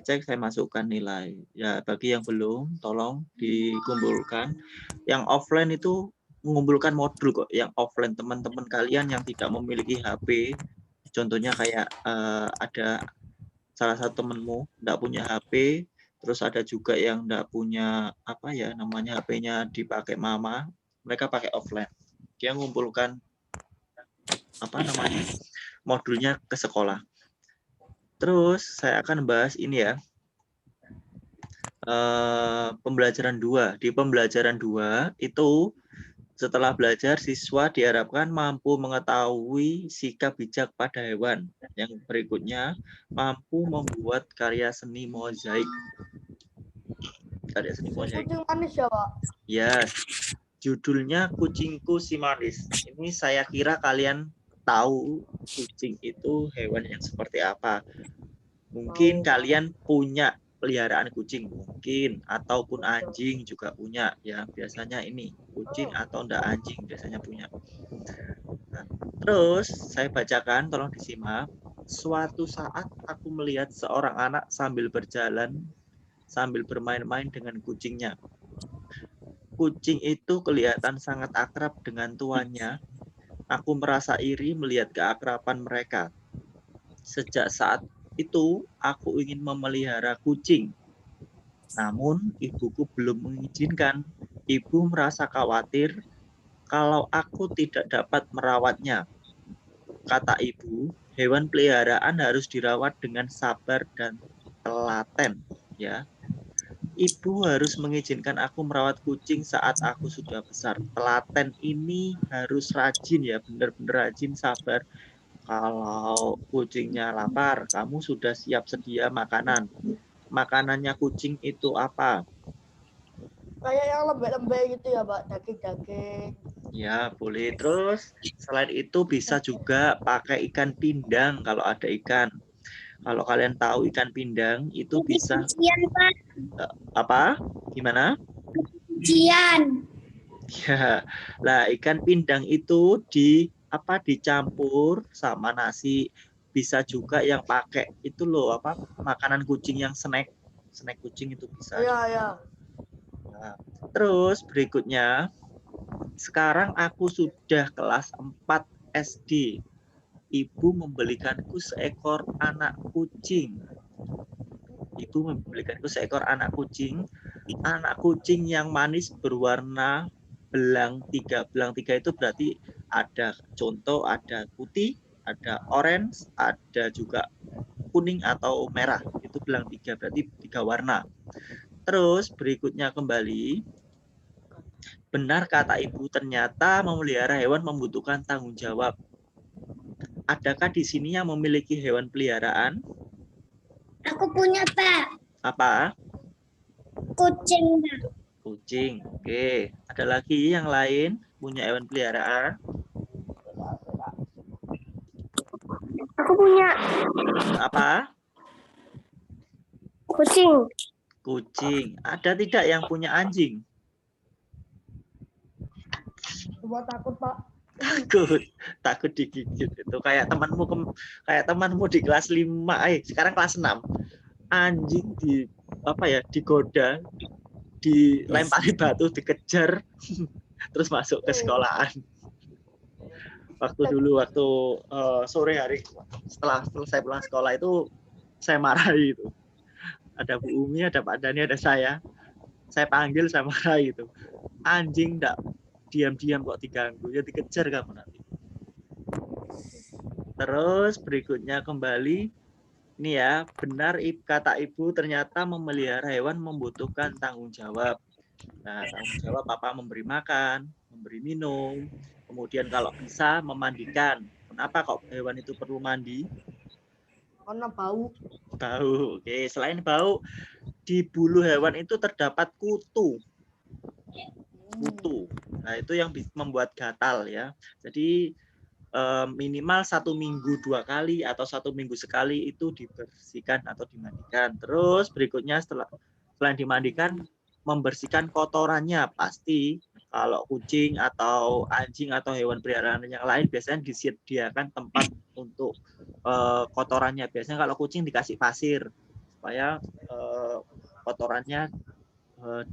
cek, saya masukkan nilai. Ya, bagi yang belum, tolong dikumpulkan. Yang offline itu mengumpulkan modul kok. Yang offline teman-teman kalian yang tidak memiliki HP, contohnya kayak ada salah satu temanmu tidak punya HP, terus ada juga yang tidak punya apa ya namanya HP-nya dipakai mama, mereka pakai offline. Dia mengumpulkan apa namanya modulnya ke sekolah. Terus saya akan bahas ini ya. Pembelajaran 2. Di pembelajaran 2 itu setelah belajar siswa diharapkan mampu mengetahui sikap bijak pada hewan. Yang berikutnya mampu membuat karya seni mozaik. Karya seni mozaik. Kucing manis ya, Pak? Yes. Judulnya Kucingku si Manis. Ini saya kira kalian tahu kucing itu hewan yang seperti apa. Mungkin kalian punya peliharaan kucing mungkin, ataupun anjing juga punya ya, biasanya ini kucing atau enggak anjing biasanya punya. Nah, terus saya bacakan, tolong disimak. Suatu saat aku melihat seorang anak sambil berjalan sambil bermain-main dengan kucingnya. Kucing itu kelihatan sangat akrab dengan tuannya. Aku merasa iri melihat keakraban mereka. Sejak saat itu aku ingin memelihara kucing. Namun, ibuku belum mengizinkan. Ibu merasa khawatir kalau aku tidak dapat merawatnya. Kata ibu, hewan peliharaan harus dirawat dengan sabar dan telaten, ya. Ibu harus mengizinkan aku merawat kucing saat aku sudah besar. Telaten ini harus rajin ya, benar-benar rajin, sabar. Kalau kucingnya lapar, kamu sudah siap sedia makanan. Makanannya kucing itu apa? Kayak yang lembek-lembek gitu ya, Pak, daging-daging. Ya, boleh. Terus selain itu bisa juga pakai ikan pindang kalau ada ikan. Kalau kalian tahu ikan pindang itu bisa Cucian, Pak. apa? Gimana? Cucian. Ya. Lah, ikan pindang itu dicampur sama nasi. Bisa juga yang pakai itu loh apa? Makanan kucing yang snack. Snack kucing itu bisa. Iya, iya. Nah, terus berikutnya, sekarang aku sudah kelas 4 SD. Ibu membelikanku seekor anak kucing. Ibu membelikanku seekor anak kucing. Anak kucing yang manis berwarna belang 3. Belang 3 itu berarti ada contoh, ada putih, ada orange, ada juga kuning atau merah. Itu belang 3, berarti 3 warna. Terus berikutnya kembali, benar kata ibu, ternyata memelihara hewan membutuhkan tanggung jawab. Adakah di sini yang memiliki hewan peliharaan? Aku punya, Pak. Apa? Kucing, Pak. Kucing. Oke. Ada lagi yang lain punya hewan peliharaan? Aku punya Apa? kucing. Kucing. Ada tidak yang punya anjing? Coba takut, Pak. Takut digigit. Itu kayak temanmu di kelas 5, sekarang kelas 6. Anjing digoda, dilempari batu, dikejar, terus masuk ke sekolahan. Waktu sore hari setelah selesai pulang sekolah itu saya marahi itu. Ada Bu Umi, ada Pak Dani, ada saya. Saya panggil, saya marahi itu. Anjing enggak diam-diam kok diganggu, ya dikejar kamu nanti. Terus berikutnya kembali, ini ya, benar kata ibu, ternyata memelihara hewan membutuhkan tanggung jawab. Nah, tanggung jawab apa? Memberi makan, memberi minum, kemudian kalau bisa memandikan. Kenapa kok hewan itu perlu mandi? Karena bau. Bau. Oke, selain bau, di bulu hewan itu terdapat kutu. Nah, itu yang membuat gatal ya. Jadi minimal 1 minggu 2 kali atau 1 minggu sekali itu dibersihkan atau dimandikan. Terus berikutnya selain dimandikan, membersihkan kotorannya. Pasti kalau kucing atau anjing atau hewan peliharaan yang lain biasanya disediakan tempat untuk kotorannya. Biasanya kalau kucing dikasih pasir, supaya kotorannya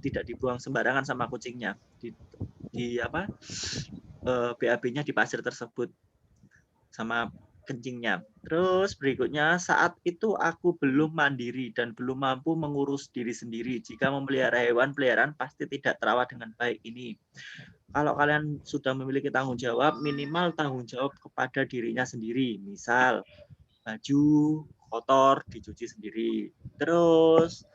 tidak dibuang sembarangan sama kucingnya di apa BAB-nya di pasir tersebut sama kencingnya. Terus berikutnya, saat itu aku belum mandiri dan belum mampu mengurus diri sendiri. Jika memelihara hewan peliharaan pasti tidak terawat dengan baik ini. Kalau kalian sudah memiliki tanggung jawab, minimal tanggung jawab kepada dirinya sendiri. Misal, baju kotor dicuci sendiri. Terus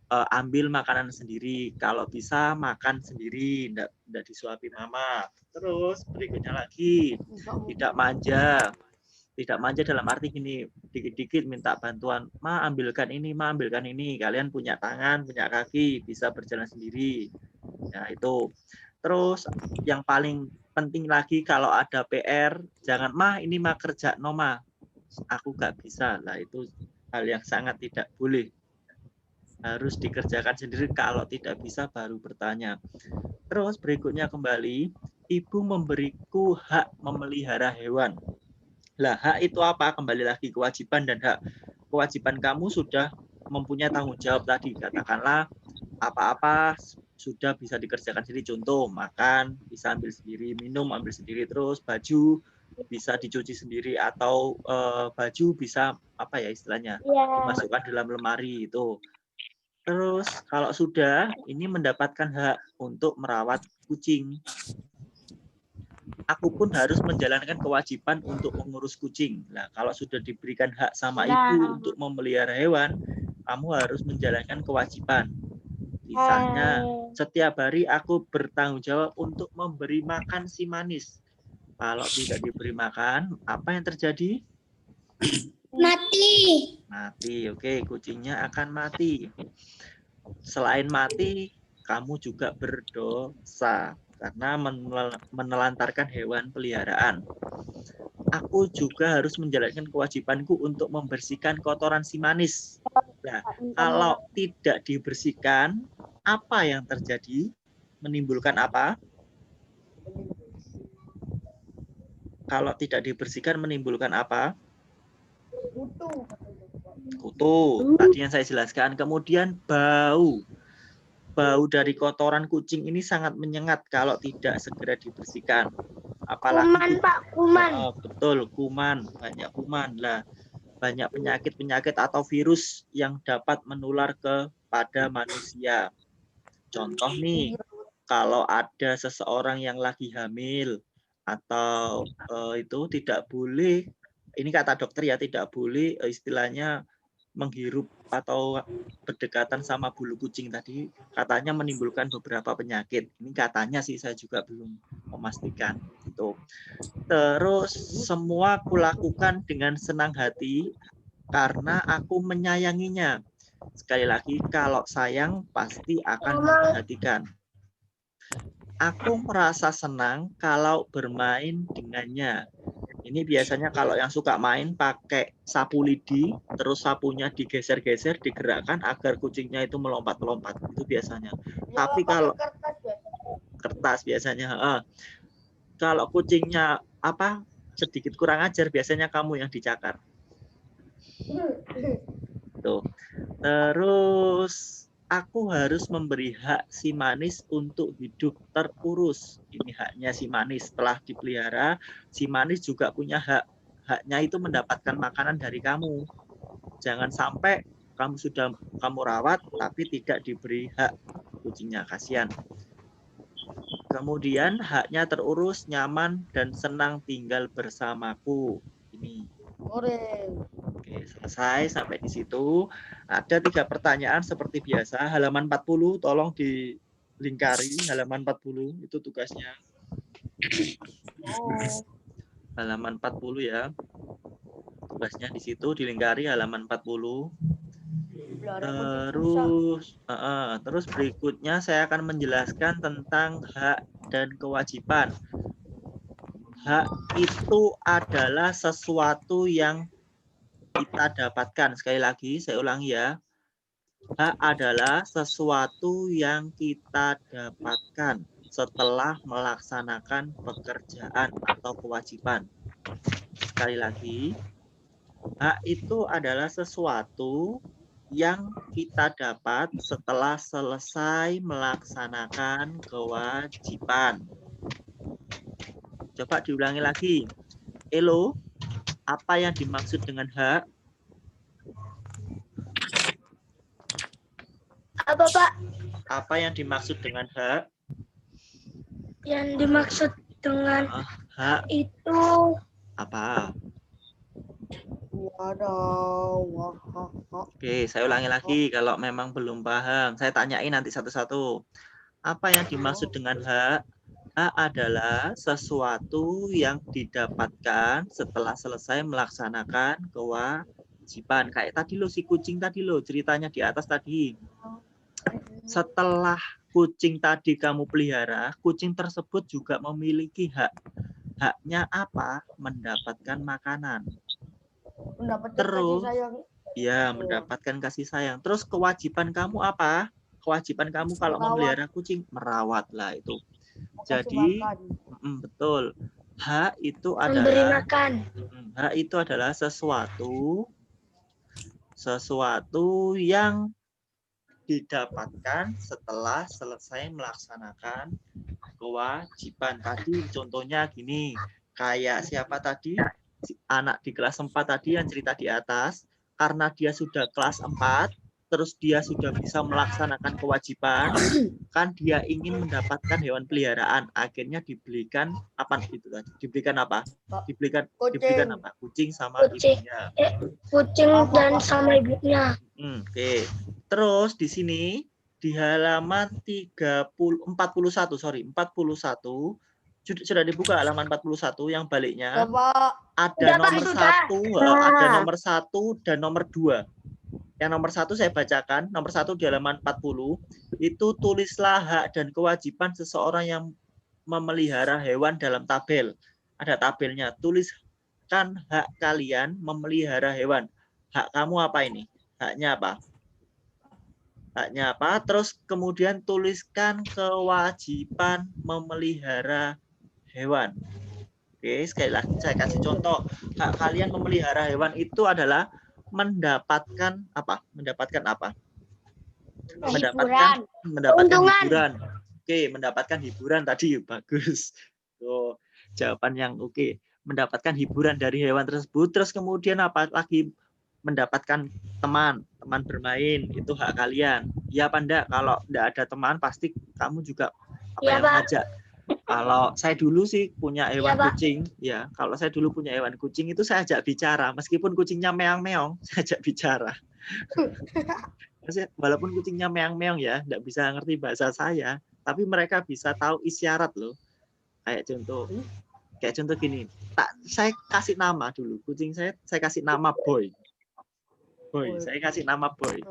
ambil makanan sendiri. Kalau bisa makan sendiri, tidak disuapi mama. Terus berikutnya lagi, tidak manja. Tidak manja dalam arti gini, dikit-dikit minta bantuan, ma ambilkan ini, ma ambilkan ini. Kalian punya tangan, punya kaki, bisa berjalan sendiri. Nah itu. Terus yang paling penting lagi kalau ada PR, jangan mah ini mah kerja no ma, aku gak bisa. Lah itu hal yang sangat tidak boleh. Harus dikerjakan sendiri, kalau tidak bisa baru bertanya. Terus berikutnya kembali, ibu memberiku hak memelihara hewan. Lah, hak itu apa? Kembali lagi kewajiban dan hak. Kewajiban kamu sudah mempunyai tanggung jawab tadi. Katakanlah apa-apa sudah bisa dikerjakan sendiri. Contoh, makan bisa ambil sendiri, minum ambil sendiri, terus baju bisa dicuci sendiri atau baju bisa apa ya istilahnya? Dimasukkan dalam lemari itu. Terus kalau sudah ini mendapatkan hak untuk merawat kucing. Aku pun harus menjalankan kewajiban untuk mengurus kucing. Nah, kalau sudah diberikan hak sama ibu untuk memelihara hewan, kamu harus menjalankan kewajiban. Misalnya, setiap hari aku bertanggung jawab untuk memberi makan si manis. Kalau tidak diberi makan, apa yang terjadi? Mati. Mati, oke, kucingnya akan mati. Selain mati, kamu juga berdosa karena menelantarkan hewan peliharaan. Aku juga harus menjalankan kewajibanku untuk membersihkan kotoran si manis. Nah, kalau tidak dibersihkan, apa yang terjadi? Menimbulkan apa? Kalau tidak dibersihkan menimbulkan apa? Kutu. Tadi yang saya jelaskan. Kemudian bau. Bau dari kotoran kucing ini sangat menyengat kalau tidak segera dibersihkan. Apalagi Kuman, Pak, kuman. Betul, kuman, banyak kuman lah. Banyak penyakit-penyakit atau virus yang dapat menular kepada manusia. Contoh nih, kalau ada seseorang yang lagi hamil atau itu tidak boleh, ini kata dokter ya, tidak boleh istilahnya menghirup atau berdekatan sama bulu kucing tadi, katanya menimbulkan beberapa penyakit. Ini katanya sih, saya juga belum memastikan itu. Terus semua kulakukan dengan senang hati karena aku menyayanginya. Sekali lagi, kalau sayang pasti akan memperhatikan. Aku merasa senang kalau bermain dengannya. Ini biasanya kalau yang suka main pakai sapu lidi, terus sapunya digeser-geser, digerakkan agar kucingnya itu melompat-lompat. Itu biasanya. Tapi kalau kertas biasanya, kalau kucingnya apa sedikit kurang ajar, biasanya kamu yang dicakar. Tuh. Terus aku harus memberi hak si manis untuk hidup terurus. Ini haknya si manis. Setelah dipelihara, si manis juga punya hak. Haknya itu mendapatkan makanan dari kamu. Jangan sampai kamu rawat tapi tidak diberi hak kucingnya, kasihan. Kemudian haknya terurus, nyaman dan senang tinggal bersamaku. Ini. Oke, selesai sampai di situ. Ada 3 pertanyaan seperti biasa. Halaman 40 tolong dilingkari. Halaman 40 itu tugasnya. Halaman 40 ya. Tugasnya di situ dilingkari halaman 40. Terus berikutnya saya akan menjelaskan tentang hak dan kewajiban. Hak itu adalah sesuatu yang kita dapatkan. Sekali lagi saya ulangi ya. Hak adalah sesuatu yang kita dapatkan setelah melaksanakan pekerjaan atau kewajiban. Sekali lagi, hak itu adalah sesuatu yang kita dapat setelah selesai melaksanakan kewajiban. Coba diulangi lagi. Elo, apa yang dimaksud dengan hak? Apa Pak? Apa yang dimaksud dengan hak? Yang dimaksud dengan Hak itu apa? Waduh. Oke, saya ulangi lagi kalau memang belum paham. Saya tanyain nanti satu-satu. Apa yang dimaksud dengan hak? Hak adalah sesuatu yang didapatkan setelah selesai melaksanakan kewajiban. Kayak tadi lo, si kucing tadi lo, ceritanya di atas tadi. Setelah kucing tadi kamu pelihara, kucing tersebut juga memiliki hak. Haknya apa? Mendapatkan makanan. Mendapatkan kasih Terus, sayang. ya, mendapatkan kasih sayang. Terus kewajiban kamu apa? Kewajiban kamu kalau Merawat. memelihara kucing, merawat lah itu. Kasih Jadi, makan. betul. Hak itu memberi adalah makan. hak itu adalah sesuatu yang didapatkan setelah selesai melaksanakan kewajiban. Tadi contohnya gini, kayak siapa tadi? Anak di kelas 4 tadi yang cerita di atas, karena dia sudah kelas 4, terus dia sudah bisa melaksanakan kewajiban, kan dia ingin mendapatkan hewan peliharaan, akhirnya dibelikan apa itu tadi? Dibelikan apa? Dibelikan apa? Kucing sama ibunya. Kucing dan sama ibunya. Oke. Terus di sini di halaman 41 sudah dibuka halaman 41 yang baliknya. Ada nomor 1 dan nomor 2. Yang nomor 1 saya bacakan, nomor 1 di halaman 40, itu tulislah hak dan kewajiban seseorang yang memelihara hewan dalam tabel. Ada tabelnya, tuliskan hak kalian memelihara hewan. Hak kamu apa ini? Haknya apa? Haknya apa? Terus kemudian tuliskan kewajiban memelihara hewan. Oke, sekali lagi saya kasih contoh. Hak kalian memelihara hewan itu adalah mendapatkan apa? Mendapatkan apa? Mendapatkan hiburan. Oke, mendapatkan hiburan tadi bagus. Oh, jawaban yang oke. Mendapatkan hiburan dari hewan tersebut. Terus kemudian apa lagi? Mendapatkan teman bermain, itu hak kalian. Ya apa enggak? Kalau enggak ada teman pasti kamu juga ngajak. Kalau saya dulu sih punya hewan kucing, ya. Kalau saya dulu punya hewan kucing itu saya ajak bicara, meskipun kucingnya meong-meong, saya ajak bicara. Walaupun kucingnya meong-meong ya, enggak bisa ngerti bahasa saya, tapi mereka bisa tahu isyarat loh. Kayak contoh gini, saya kasih nama dulu, kucing saya kasih nama Boy. Saya kasih nama Boy.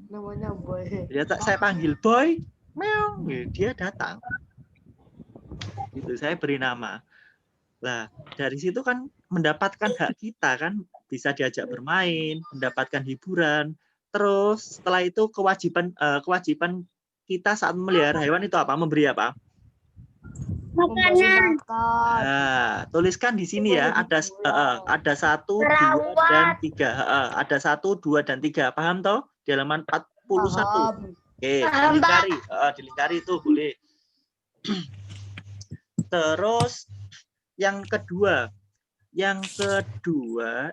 Namanya Boy. Ya, saya panggil Boy, meong, dia datang. Gitu, saya beri nama. Nah, dari situ kan mendapatkan hak kita kan, bisa diajak bermain, mendapatkan hiburan. Terus setelah itu kewajiban kita saat memelihara hewan itu apa? Memberi apa? Makanan. Nah, tuliskan di sini ya, ada 1, 2, dan 3. Ada 1, 2, dan 3. Paham toh? Di halaman 41. Oke, dilingkari itu boleh. Terus yang kedua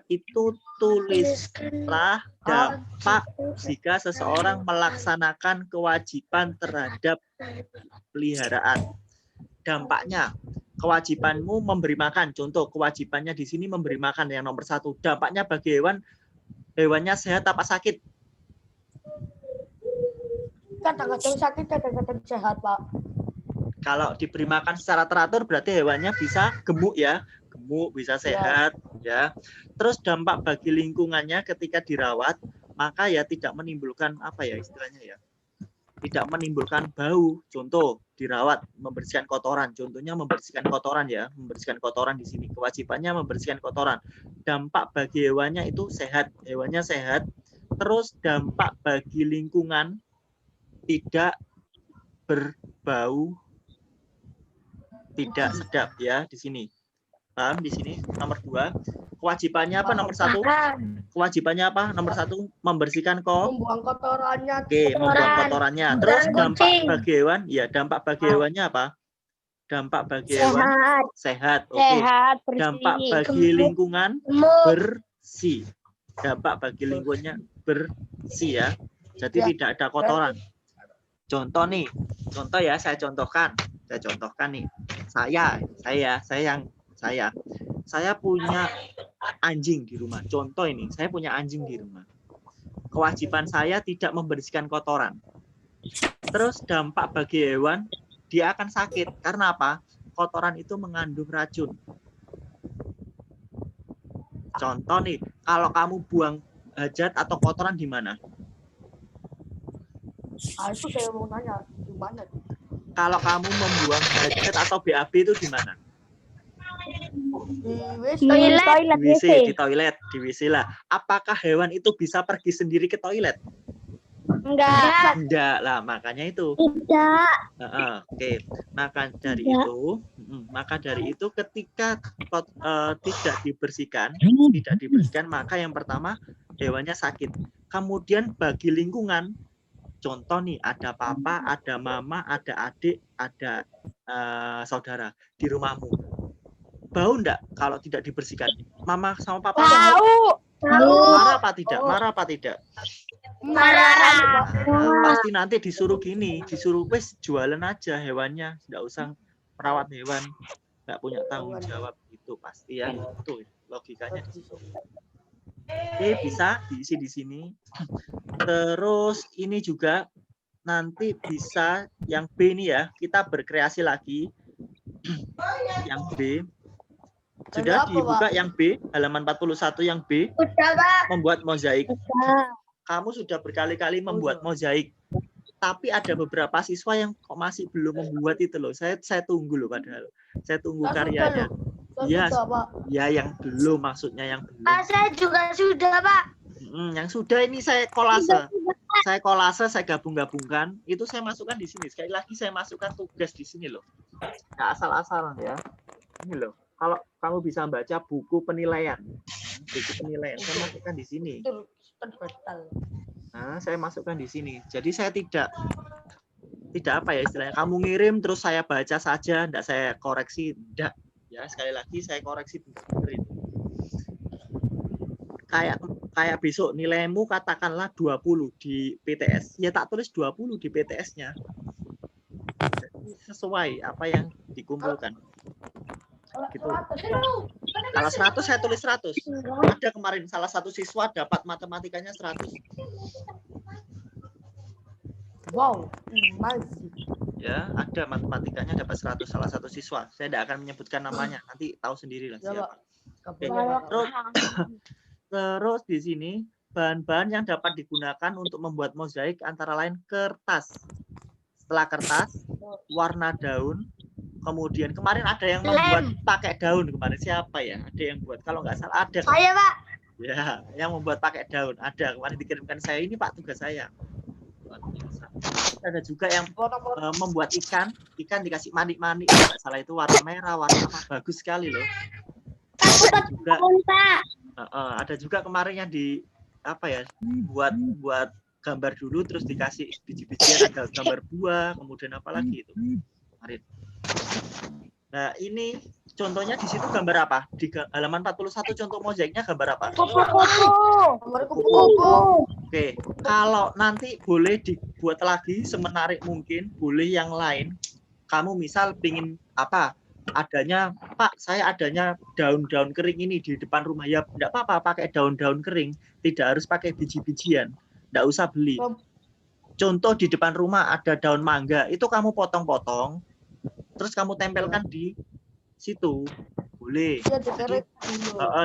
itu tulislah dampak jika seseorang melaksanakan kewajiban terhadap peliharaan. Dampaknya, kewajibanmu memberi makan. Contoh, kewajibannya di sini memberi makan yang nomor 1. Dampaknya bagi hewannya sehat apa sakit? Kadang-kadang sakit, kadang-kadang sehat, Pak. Kalau diberi makan secara teratur berarti hewannya bisa gemuk ya. Gemuk, bisa sehat ya. Terus dampak bagi lingkungannya ketika dirawat, maka ya tidak menimbulkan apa ya istilahnya ya. Tidak menimbulkan bau. Contoh, dirawat, membersihkan kotoran. Contohnya membersihkan kotoran ya. Membersihkan kotoran di sini. Kewajibannya membersihkan kotoran. Dampak bagi hewannya itu sehat. Hewannya sehat. Terus dampak bagi lingkungan tidak berbau, tidak sedap ya di sini. Paham di sini? Nomor 2. Kewajibannya apa nomor 1? Makan. Kewajibannya apa? Nomor 1 membersihkan Membuang kotorannya. Oke, membuang kotorannya. Terus Dan dampak kucing. bagi hewan, ya dampak bagi hewannya apa? Dampak bagi hewan Sehat. sehat. Oke. Sehat, bersih. Dampak bagi lingkungan Gemuk. bersih. Dampak bagi lingkungannya bersih ya. Jadi Ya. tidak ada kotoran. Contoh nih, contoh ya saya contohkan nih. Saya punya anjing di rumah. Contoh ini, saya punya anjing di rumah. Kewajiban saya tidak membersihkan kotoran. Terus dampak bagi hewan, dia akan sakit. Karena apa? Kotoran itu mengandung racun. Contoh nih, kalau kamu buang hajat atau kotoran di mana? Itu saya mau nanya, di mana? Kalau kamu membuang hajat atau BAB itu di mana? Di WC. Toilet Di WC, WC. di toilet, di WC lah. Apakah hewan itu bisa pergi sendiri ke toilet? Enggak. Enggak lah, makanya itu. Tidak. Oke, maka dari itu ketika tidak dibersihkan, maka yang pertama hewannya sakit. Kemudian bagi lingkungan, contoh nih, ada papa, ada mama, ada adik, ada saudara di rumahmu. Bau enggak kalau tidak dibersihkan? Mama sama papa Tahu. marah apa tidak? Marah apa tidak? Marah. Pasti nanti disuruh wes jualan aja hewannya, nggak usah merawat hewan, nggak punya tanggung jawab gitu pasti ya. Itu logikanya di situ. Oke, bisa diisi di sini. Terus ini juga nanti bisa yang B ini ya, kita berkreasi lagi. Yang B sudah dibuka, yang B halaman 41 yang B, Udah, Pak. membuat mozaik. Kamu sudah berkali-kali membuat mozaik, tapi ada beberapa siswa yang kok masih belum membuat itu loh. Saya tunggu loh, padahal saya tunggu karyanya. Iya, ya yang belum, maksudnya yang belum. Pak, saya juga sudah, Pak. Yang sudah ini saya kolase. Saya gabung-gabungkan, itu saya masukkan di sini. Sekali lagi saya masukkan tugas di sini loh. Nggak asal-asalan ya. Ini loh. Kalau kamu bisa baca buku penilaian, saya masukkan di sini. Nah, saya masukkan di sini. Jadi saya tidak apa ya istilahnya. Kamu ngirim terus saya baca saja, enggak saya koreksi, enggak. Ya, sekali lagi saya koreksi benerin. Kayak besok nilaimu katakanlah 20 di PTS. Ya tak tulis 20 di PTS-nya. Sesuai apa yang dikumpulkan. Gitu. Kalau 100 saya tulis 100. Ada kemarin salah satu siswa dapat matematikanya 100. Wow, Ya, ada matematikanya dapat 100 salah satu siswa. Saya tidak akan menyebutkan namanya. Nanti tahu sendiri lah siapa. Oke. Terus di sini bahan-bahan yang dapat digunakan untuk membuat mozaik antara lain kertas. Setelah kertas, warna daun. Kemudian kemarin ada yang membuat pakai daun kemarin, siapa ya? Ada yang buat, kalau nggak salah ada. Saya, Pak. Ya, yang membuat pakai daun ada. Kemarin dikirimkan saya, ini Pak tugas saya. Ada juga yang membuat ikan dikasih manik-manik, nggak salah itu warna merah, warna apa, bagus sekali loh. Ada juga kemarin yang di apa ya, buat gambar dulu terus dikasih biji-bijian, ada gambar buah, kemudian apa lagi itu kemarin. Nah, ini contohnya di situ gambar apa? Di halaman 41 contoh mozaiknya gambar apa? Kupu-kupu. Oke, kalau nanti boleh dibuat lagi semenarik mungkin, boleh yang lain. Kamu misal pingin apa? Adanya, Pak, saya adanya daun-daun kering ini di depan rumah. Ya, enggak apa-apa pakai daun-daun kering, tidak harus pakai biji-bijian. Enggak usah beli. Contoh di depan rumah ada daun mangga, itu kamu potong-potong. Terus kamu tempelkan di situ, boleh.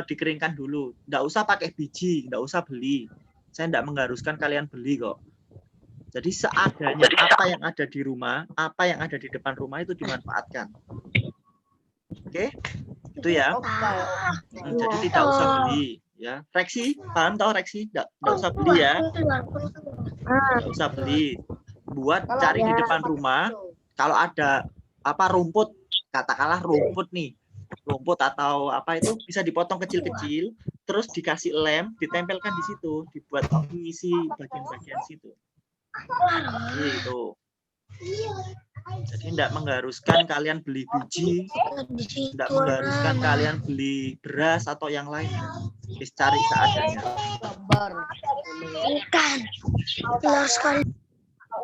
Dikeringkan dulu. Nggak usah pakai biji, nggak usah beli. Saya nggak mengharuskan kalian beli kok. Jadi seadanya apa yang ada di rumah, apa yang ada di depan rumah itu dimanfaatkan. Oke, itu ya. Jadi tidak usah beli. Ya, Reksi, paham toh Reksi? Nggak usah beli ya. Nggak usah beli. Buat cari di depan rumah. Kalau ada apa rumput, katakanlah rumput nih, rumput atau apa itu bisa dipotong kecil-kecil, terus dikasih lem, ditempelkan di situ, dibuat mengisi bagian-bagian situ. Gitu. Jadi tidak mengharuskan kalian beli biji, tidak mengharuskan kalian beli beras atau yang lain. Bisa cari seadanya. Gambar. Ikan. Benar sekali.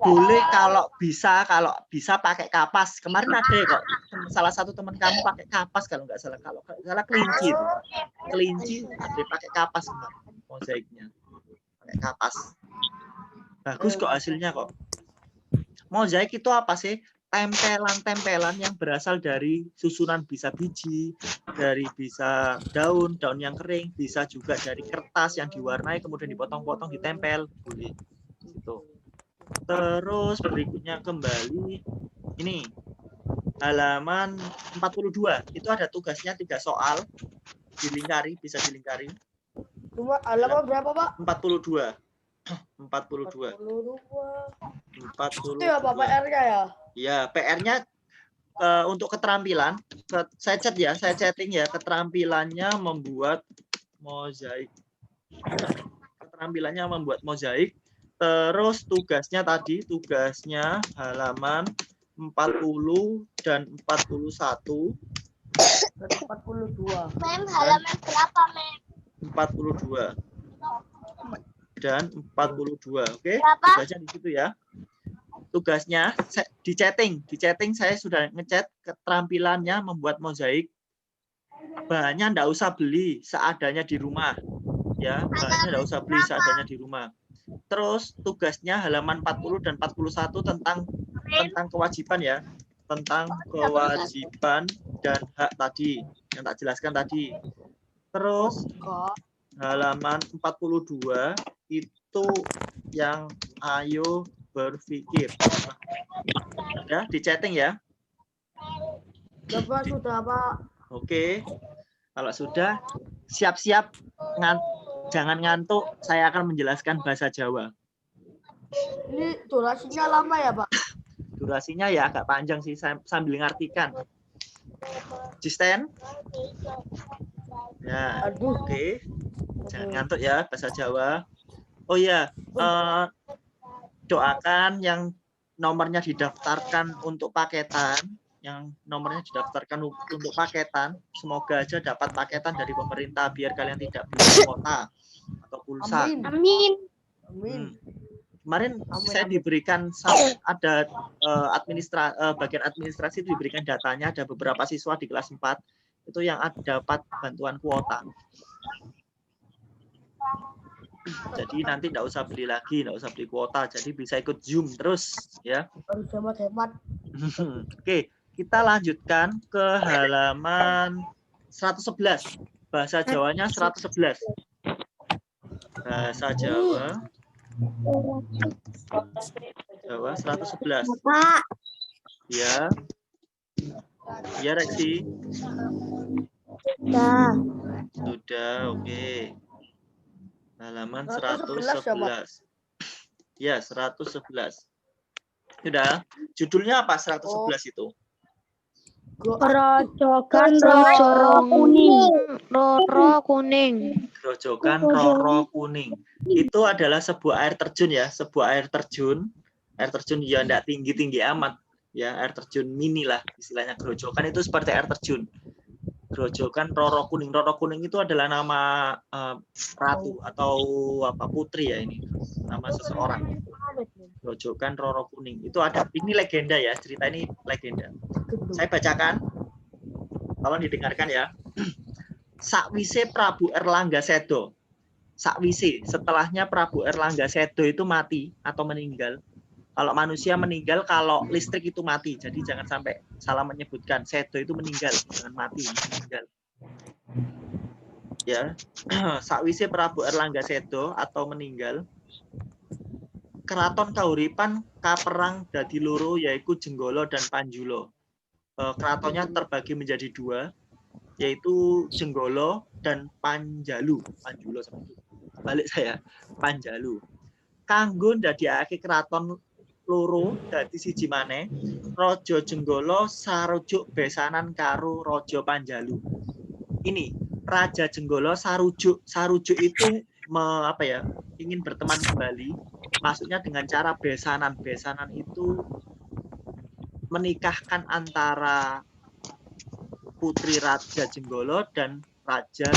Boleh kalau bisa pakai kapas. Kemarin ada ya kok salah satu teman kamu pakai kapas kalau nggak salah. Kalau nggak salah kelinci ada pakai kapas kemarin mozaiknya. Pakai kapas. Bagus kok hasilnya kok. Mozaik itu apa sih? Tempelan-tempelan yang berasal dari susunan bisa biji, dari bisa daun yang kering, bisa juga dari kertas yang diwarnai kemudian dipotong-potong ditempel, boleh. Gitu. Terus berikutnya kembali ini halaman 42. Itu ada tugasnya 3 soal. Dilingkari, bisa dilingkari. Cuma halaman berapa, Pak? 42. 42. 42. Itu ya, Pak, PR-nya ya? Ya, PR-nya untuk keterampilan, saya chatting ya, keterampilannya membuat mozaik. Keterampilannya membuat mozaik. Terus tugasnya halaman 40 dan 41. 42. Mem, halaman berapa, Mem? 42 dan 42. Oke, Berapa? tugasnya di situ ya. Tugasnya di chatting saya sudah ngechat keterampilannya membuat mozaik. Bahannya enggak usah beli, seadanya di rumah. Ya, bahannya enggak usah beli, seadanya di rumah. Terus tugasnya halaman 40 dan 41 tentang kewajiban ya. Tentang kewajiban dan hak tadi yang tak jelaskan tadi. Terus halaman 42 itu yang ayo berpikir. Ya, di chatting ya. Sudah, Pak. Oke. Kalau sudah, siap-siap. Jangan ngantuk, saya akan menjelaskan bahasa Jawa. Ini durasinya lama ya, Pak? Durasinya ya agak panjang sih, sambil ngartikan. Jisten? Ya, oke. Jangan ngantuk ya, bahasa Jawa. Oh ya, doakan yang nomornya didaftarkan untuk paketan, semoga aja dapat paketan dari pemerintah biar kalian tidak beli kuota atau pulsa. Amin. Kemarin saya diberikan ada bagian administrasi diberikan datanya, ada beberapa siswa di kelas 4 itu yang dapat bantuan kuota. Jadi nanti nggak usah beli lagi, nggak usah beli kuota, jadi bisa ikut Zoom terus ya. Harus hemat-hemat. Oke, kita lanjutkan ke halaman 111. Bahasa Jawanya 111. Bahasa Jawa 111. Pak. Ya. Ya, Reksi. Sudah, oke. Halaman 111. Ya, 111. Sudah. Judulnya apa 111 itu? Grojogan Roro Kuning. Roro kuning. Grojogan Roro Kuning. Itu adalah sebuah air terjun ya, air terjun ya enggak tinggi-tinggi amat ya, air terjun mini lah istilahnya. Grojogan itu seperti air terjun. Grojogan Roro Kuning. Roro Kuning itu adalah nama ratu atau apa putri ya, ini nama seseorang. Grojogan Roro Kuning. Itu ada, ini legenda ya, cerita ini legenda. Saya bacakan. Tolong didengarkan ya. Sakwise Prabu Erlangga Sedo. Sakwise, setelahnya Prabu Erlangga Sedo itu mati atau meninggal. Kalau manusia meninggal, kalau listrik itu mati. Jadi jangan sampai salah menyebutkan. Sedo itu meninggal, jangan mati, meninggal. Ya, sakwise Prabu Erlangga Sedo atau meninggal. Keraton Kahuripan kaperang dadi loro yaitu Jenggala dan Panjulo. Keratonnya terbagi menjadi 2, yaitu Jenggala dan Panjalu. Panjulo balik saya, Panjalu. Kanggo ndadekake keraton loro dadi siji maneh. Raja Jenggala sarujuk besanan karo Raja Panjalu. Ini Raja Jenggala sarujuk itu ingin berteman kembali. Maksudnya dengan cara besanan. Besanan itu menikahkan antara putri Raja Jenggala dan Raja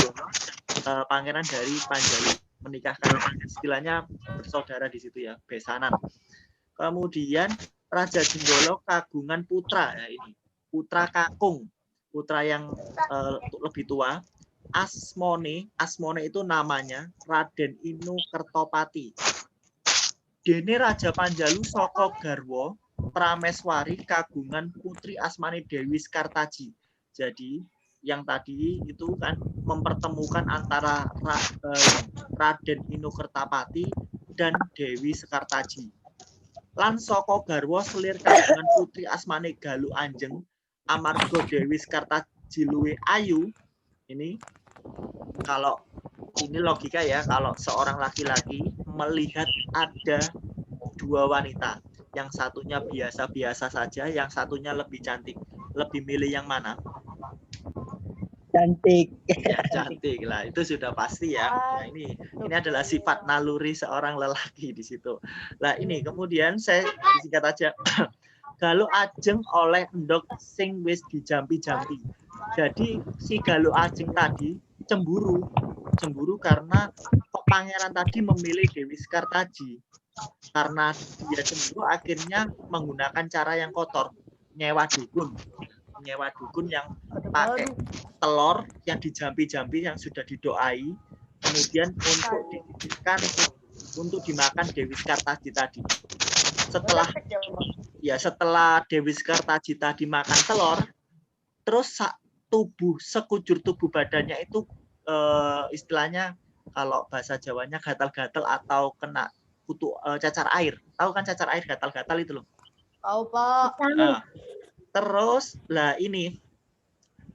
pangeran dari Panjalu, menikahkan, istilahnya bersaudara di situ ya, besanan. Kemudian Raja Jenggala kagungan putra, ya ini putra kakung, putra yang lebih tua. Asmone itu namanya Raden Inu Kertopati. Dene Raja Panjalu saka garwa Prameswari kagungan putri asmane Dewi Sekartaji. Jadi yang tadi itu kan mempertemukan antara Raden Inu Kertopati dan Dewi Sekartaji. Lan saka garwa selir kagungan putri asmane Galuh Anjeng amarga Dewi Sekartaji luwih ayu. Ini kalau ini logika ya, kalau seorang laki-laki melihat ada dua wanita, yang satunya biasa-biasa saja, yang satunya lebih cantik, lebih milih yang mana? Cantik. Ya, cantik lah, itu sudah pasti ya. Nah, ini adalah sifat naluri seorang lelaki di situ. Nah, ini kemudian saya disingkat aja. Galuh Ajeng oleh endok sing wis dijampi-jampi. Jadi si Galuh Ajeng tadi cemburu karena pangeran tadi memilih Dewi Sekartaji. Karena dia cemburu, akhirnya menggunakan cara yang kotor, nyewa dukun yang pakai telur yang dijampi-jampi yang sudah didoai, kemudian untuk dititipkan untuk dimakan Dewi Sekartaji tadi. Setelah Dewi Sekartaji tadi makan telur, terus sekujur tubuh badannya itu istilahnya kalau bahasa Jawanya gatal-gatal atau kena kutu cacar air. Tahu kan cacar air gatal-gatal itu loh. Tahu, Pak. Nah, terus lah ini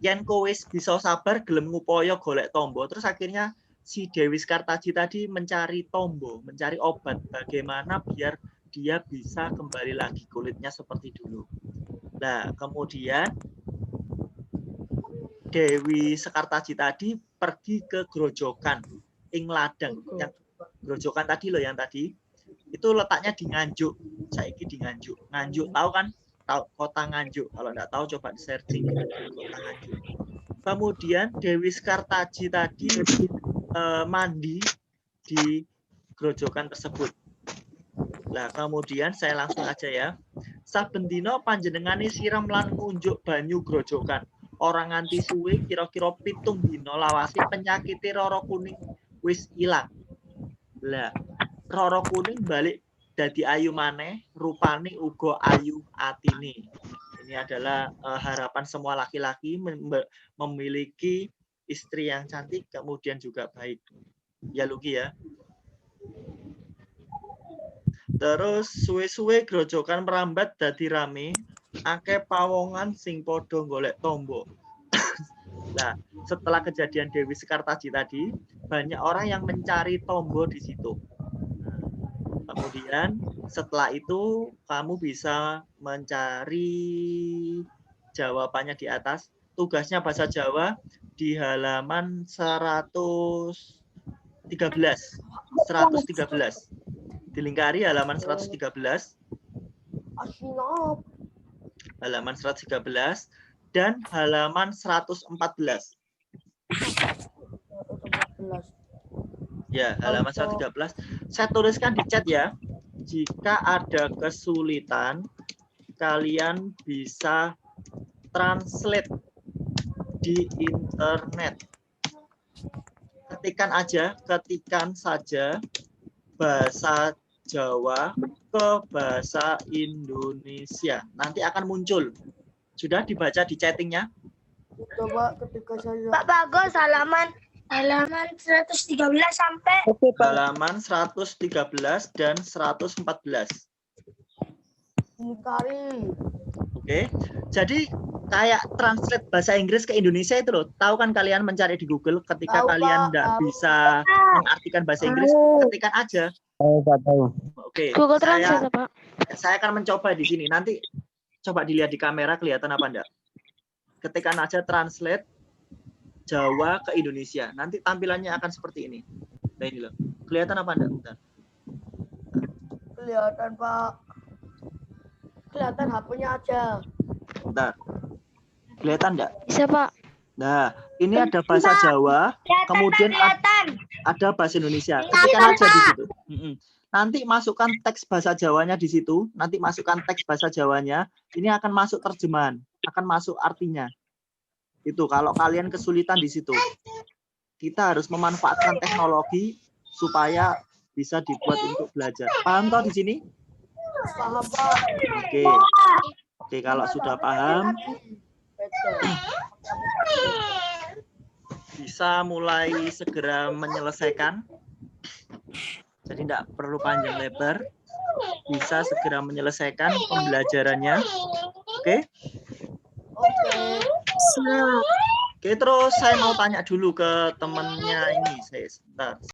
yen kowe bisa sabar gelem ngupaya golek tombo, terus akhirnya si Dewi Sekartaji tadi mencari tombo, mencari obat bagaimana biar dia bisa kembali lagi kulitnya seperti dulu. Nah, kemudian Dewi Sekartaji tadi pergi ke grojokan ing ladang. Yang grojokan tadi loh, yang tadi itu letaknya di Nganjuk. Saiki di Nganjuk. Nganjuk tahu kan? Tahu kota Nganjuk. Kalau enggak tahu coba di searching kota Nganjuk. Kemudian Dewi Sekartaji tadi mandi di grojokan tersebut. Nah, kemudian saya langsung aja ya. Saben dina panjenengane siram lan ngunjuk banyu grojokan. Orang nganti suwe kira-kira 7 dina lawase penyakite Roro Kuning wis ilang. Lah, Roro Kuning balik dadi ayu maneh, rupane uga ayu atine. Ini adalah harapan semua laki-laki memiliki istri yang cantik kemudian juga baik. Ya Luki ya. Terus suwe-suwe grojokan merambat dadi rame, akeh pawongan sing padha golek tombo. Nah, setelah kejadian Dewi Sekartaji tadi, banyak orang yang mencari tombo di situ. Kemudian setelah itu kamu bisa mencari jawabannya di atas. Tugasnya bahasa Jawa di halaman 113. Dilingkari halaman 113. Halaman 113 dan halaman 114. Ya, halaman 113. Saya tuliskan di chat ya. Jika ada kesulitan, kalian bisa translate di internet. Ketikan saja bahasa Jawa ke bahasa Indonesia. Nanti akan muncul. Sudah dibaca di chattingnya? Coba ketika saya Pak Bagus halaman 113 sampai halaman 113 dan 114. Kari. Oke. Jadi kayak translate bahasa Inggris ke Indonesia itu loh. Tahu kan kalian mencari di Google ketika Tahu, kalian Pak. tidak bisa mengartikan bahasa Inggris, ketikan aja. Tahu. Oke. Google Saya Translate Pak. Saya akan mencoba di sini. Nanti coba dilihat di kamera kelihatan apa enggak? Ketikkan aja translate Jawa ke Indonesia. Nanti tampilannya akan seperti ini. Nah ini loh. Kelihatan apa enggak? Bentar. Kelihatan, Pak. Kelihatan HP-nya aja. Bentar. Kelihatan enggak? Bisa, Pak. Nah, ini ada bahasa Jawa, kemudian ada bahasa Indonesia. Ketikkan aja di situ. Nanti masukkan teks bahasa Jawanya di situ. Nanti masukkan teks bahasa Jawanya. Ini akan masuk terjemahan, akan masuk artinya. Itu kalau kalian kesulitan di situ. Kita harus memanfaatkan teknologi supaya bisa dibuat untuk belajar. Paham toh di sini? Paham, Pak. Oke. Oke, kalau sudah paham, bisa mulai segera menyelesaikan. Jadi tidak perlu panjang lebar. Bisa segera menyelesaikan pembelajarannya. Oke? Oke. Oke, terus saya mau tanya dulu ke temannya ini. Sebentar.